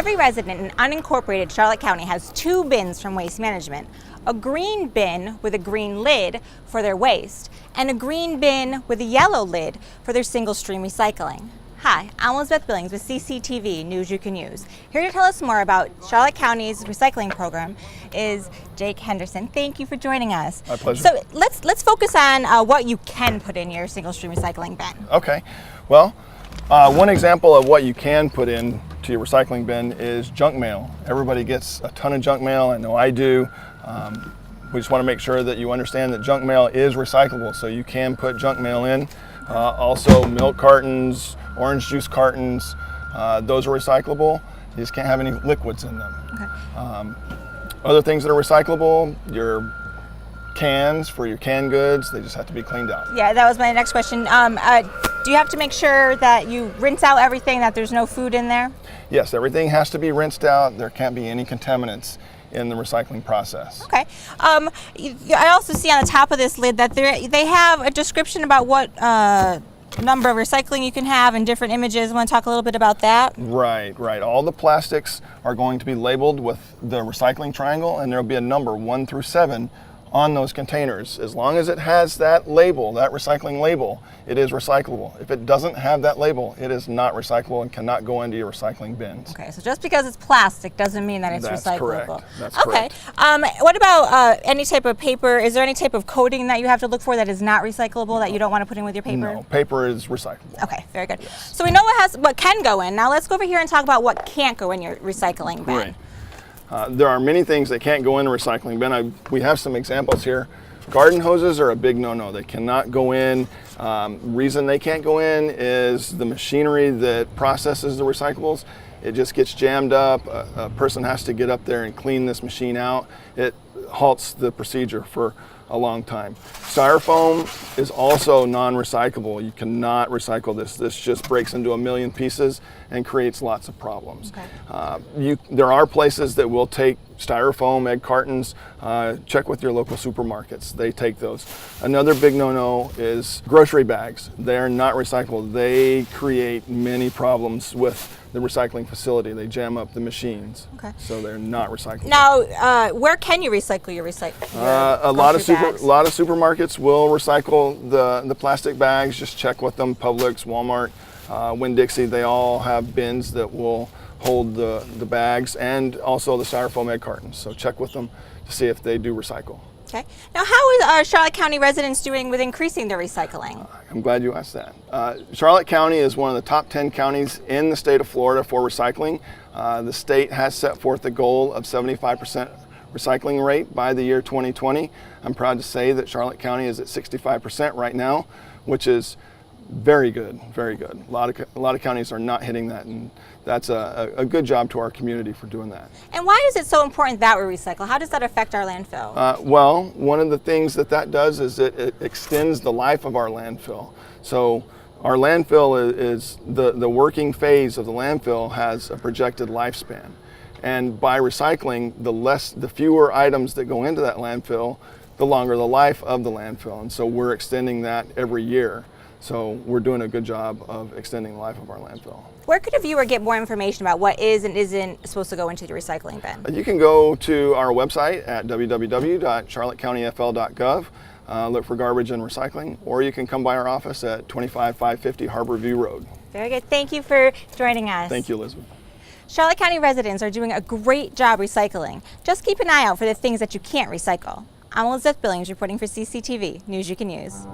Every resident in unincorporated Charlotte County has 2 bins from Waste Management. A green bin with a green lid for their waste, and a green bin with a yellow lid for their single stream recycling. Hi, I'm Elizabeth Billings with CCTV News You Can Use. Here to tell us more about Charlotte County's recycling program is Jake Henderson. Thank you for joining us. My pleasure. So let's focus on what you can put in your single stream recycling bin. Okay, well, one example of what you can put in to your recycling bin is junk mail. Everybody gets a ton of junk mail. I know I do. We just want to make sure that you understand that junk mail is recyclable, so you can put junk mail in. Also milk cartons, orange juice cartons, those are recyclable. You just can't have any liquids in them. Okay. Other things that are recyclable, your cans for your canned goods, they just have to be cleaned out. Yeah, that was my next question. Do you have to make sure that you rinse out everything, that there's no food in there? Yes, everything has to be rinsed out. There can't be any contaminants in the recycling process. Okay. I also see on the top of this lid that they have a description about what number of recycling you can have and different images. Want to talk a little bit about that? Right. All the plastics are going to be labeled with the recycling triangle, and there'll be a number 1 through 7 on those containers. As long as it has that label, that recycling label, it is recyclable. If it doesn't have that label, it is not recyclable and cannot go into your recycling bins. Okay, so just because it's plastic doesn't mean that it's recyclable. Correct. That's okay. correct. What about any type of paper? Is there any type of coating that you have to look for that is not recyclable that you don't want to put in with your paper? No, paper is recyclable. Okay, very good. Yes. So we know what can go in. Now let's go over here and talk about what can't go in your recycling bin. Right. There are many things that can't go in a recycling bin. We have some examples here. Garden hoses are a big no-no. They cannot go in. Reason they can't go in is the machinery that processes the recyclables. It just gets jammed up. A person has to get up there and clean this machine out. It halts the procedure for a long time. Styrofoam is also non-recyclable. You cannot recycle this. This just breaks into a million pieces and creates lots of problems. Okay. There are places that will take styrofoam egg cartons. Check with your local supermarkets. They take those. Another big no-no is grocery bags. They are not recyclable. They create many problems with the recycling facility. They jam up the machines. Okay. So they're not recyclable. Now, where can you recycle your a lot of supermarkets will recycle the plastic bags. Just check with them. Publix, Walmart, Winn-Dixie, they all have bins that will hold the bags and also the styrofoam egg cartons. So check with them to see if they do recycle. Okay. Now, how is our Charlotte County residents doing with increasing their recycling? I'm glad you asked that. Charlotte County is one of the top 10 counties in the state of Florida for recycling. The state has set forth a goal of 75% recycling rate by the year 2020. I'm proud to say that Charlotte County is at 65% right now, which is very good, very good. A lot of counties are not hitting that, and that's a good job to our community for doing that. And why is it so important that we recycle? How does that affect our landfill? Well, one of the things that does is it extends the life of our landfill. So our landfill is the working phase of the landfill has a projected lifespan. And by recycling, the fewer items that go into that landfill, the longer the life of the landfill. And so we're extending that every year. So we're doing a good job of extending the life of our landfill. Where could a viewer get more information about what is and isn't supposed to go into the recycling bin? You can go to our website at www.charlottecountyfl.gov, look for garbage and recycling, or you can come by our office at 25550 Harbor View Road. Very good. Thank you for joining us. Thank you, Elizabeth. Charlotte County residents are doing a great job recycling. Just keep an eye out for the things that you can't recycle. I'm Elizabeth Billings reporting for CCTV News You Can Use.